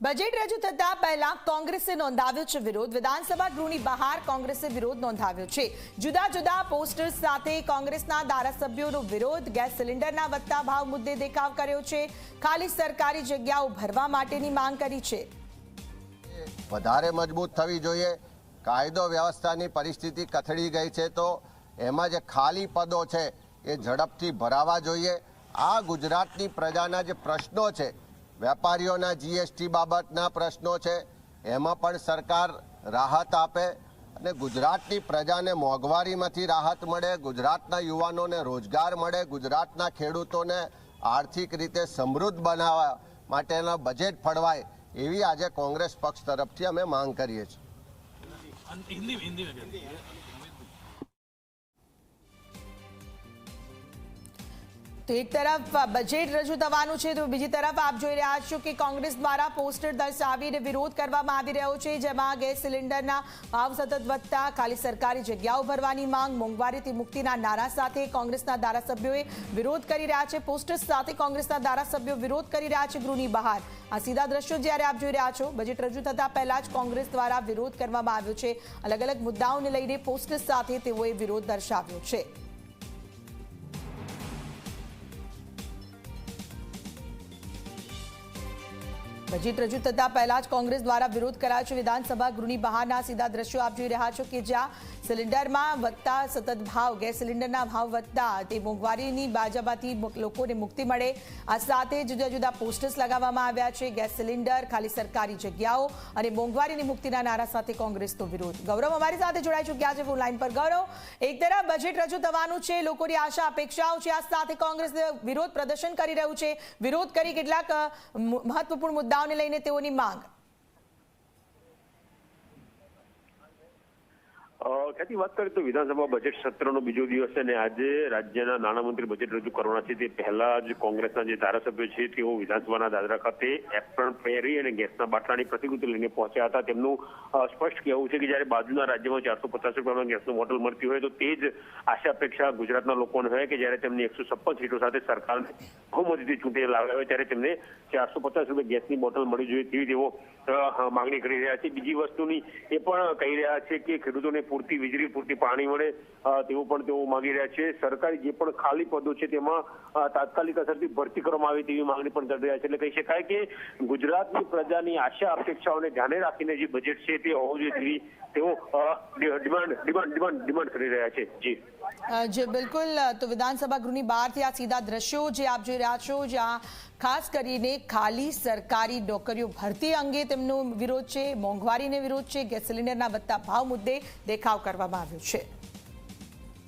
Budget રજૂ થતા પહેલા કોંગ્રેસે નોંધાવ્યો છે વિરોધ। વિધાનસભા ગૃહની બહાર કોંગ્રેસે વિરોધ નોંધાવ્યો છે। જુદા જુદા પોસ્ટર્સ સાથે કોંગ્રેસના ધારાસભ્યોનો વિરોધ। ગેસ સિલિન્ડરના વધતા ભાવ મુદ્દે દેખાવ કર્યો છે। ખાલી સરકારી જગ્યાઓ ભરવા માટેની માંગ કરી છે। વધારે મજબૂત થવી જોઈએ। કાયદો વ્યવસ્થાની પરિસ્થિતિ કથળી ગઈ છે તો એમાં જે ખાલી પદો છે એ ઝડપથી ભરાવા જોઈએ। આ ગુજરાતની પ્રજાના જે પ્રશ્નો છે, વેપારીઓના જીએસટી બાબતના પ્રશ્નો છે, એમાં પણ સરકાર રાહત આપે અને ગુજરાતની પ્રજાને મોંઘવારીમાંથી રાહત મળે, ગુજરાતના યુવાનોને રોજગાર મળે, ગુજરાતના ખેડૂતોને આર્થિક રીતે સમૃદ્ધ બનાવવા માટેના બજેટ ફળવાય એવી આજે કોંગ્રેસ પક્ષ તરફથી અમે માંગ કરીએ છીએ। તો એક તરફ બજેટ રજૂ થવાનું છે તો બીજી તરફ આપ જોઈ રહ્યા છો કે કોંગ્રેસ દ્વારા પોસ્ટર દર્શાવીને વિરોધ કરવામાં આવી રહ્યો છે, જેમાં ગેસ સિલિન્ડરના ભાવ સતત વધતા, ખાલી સરકારી જગ્યાઓ ભરવાની માંગ, મોંઘવારીથી મુક્તિના નારા સાથે કોંગ્રેસના ધારાસભ્યોએ વિરોધ કરી રહ્યા છે। પોસ્ટર્સ સાથે કોંગ્રેસના ધારાસભ્યો વિરોધ કરી રહ્યા છે ગૃહની બહાર। આ સીધા દ્રશ્યો જ્યારે આપ જોઈ રહ્યા છો, બજેટ રજૂ થતા પહેલા જ કોંગ્રેસ દ્વારા વિરોધ કરવામાં આવ્યો છે। અલગ અલગ મુદ્દાઓને લઈને પોસ્ટર્સ સાથે તેઓએ વિરોધ દર્શાવ્યો છે। બજેટ રજૂ થતા પહેલા જ કોંગ્રેસ દ્વારા વિરોધ કરાયો છે। વિધાનસભા ગૃહની બહારના સીધા દ્રશ્યો આપ જોઈ રહ્યા છો કે જ્યાં સિલિન્ડરમાં વધતા સતત ભાવ, ગેસ સિલિન્ડરના ભાવ વધતા તે મોંઘવારીની બાજાબાથી લોકોને મુક્તિ મળે, આ સાથે જુદા જુદા પોસ્ટર્સ લગાવવામાં આવ્યા છે। ગેસ સિલિન્ડર, ખાલી સરકારી જગ્યાઓ અને મોંઘવારીની મુક્તિના નારા સાથે કોંગ્રેસનો વિરોધ। ગૌરવ અમારી સાથે જોડાઈ ચૂક્યા છે ફોન લાઈન પર। ગૌરવ, એક તરફ બજેટ રજૂ થવાનું છે, લોકોની આશા અપેક્ષાઓ છે, આ સાથે કોંગ્રેસ વિરોધ પ્રદર્શન કરી રહ્યું છે, વિરોધ કરી કેટલાક મહત્વપૂર્ણ મુદ્દાઓને લઈને તેઓની માંગ। ખ્યાતિ, વાત કરીએ તો વિધાનસભા બજેટ સત્રનો બીજો દિવસ છે અને આજે રાજ્યના નાણામંત્રી બજેટ રજૂ કરવાના છે। તે પહેલા જ કોંગ્રેસના જે ધારાસભ્યો છે તેઓ વિધાનસભાના દાદરા ખાતે એપ્રન પહેરી અને ગેસના બાટલાની પ્રતિકૃતિ લઈને પહોંચ્યા હતા। તેમનું સ્પષ્ટ કહેવું છે કે જ્યારે બાજુના રાજ્યમાં 450 રૂપિયામાં ગેસનું બોટલ મળતી હોય તો તે જ આશા અપેક્ષા ગુજરાતના લોકોને હોય કે જ્યારે તેમની 156 સીટો સાથે સરકારને બહુમતીથી ચૂંટીને લાવ્યા હોય ત્યારે તેમને 450 રૂપિયા ગેસની બોટલ મળી જોઈએ તેવી તેઓ માંગણી કરી રહ્યા છે। બીજી વસ્તુની એ પણ કહી રહ્યા છે કે ખેડૂતોને પૂરતી વીજળી, પૂરતી પાણી મળે તેવું પણ તેઓ માંગી રહ્યા છે। સરકારી જે પણ ખાલી પદો છે તેમાં તાત્કાલિક અસરથી ભરતી કરવામાં આવે તેવી માંગણી પણ કરી રહ્યા છે। એટલે કહી શકાય કે ગુજરાતની પ્રજાની આશા અપેક્ષાઓને ધ્યાને રાખીને જે બજેટ છે તે હોવું જોઈએ તેઓ ડિમાન્ડ કરી રહ્યા છે। જી બિલકુલ। તો વિધાનસભા ગૃહની બહારથી આ સીધા દ્રશ્યો જે આપ જોઈ રહ્યા છો, જ્યાં ખાસ કરીને ખાલી સરકારી નોકરીઓ ભરતી અંગે તેમનો વિરોધ છે, મોંઘવારીને વિરોધ છે, ગેસ સિલિન્ડરના વધતા ભાવ મુદ્દે દેખાવ કરવામાં આવ્યો છે।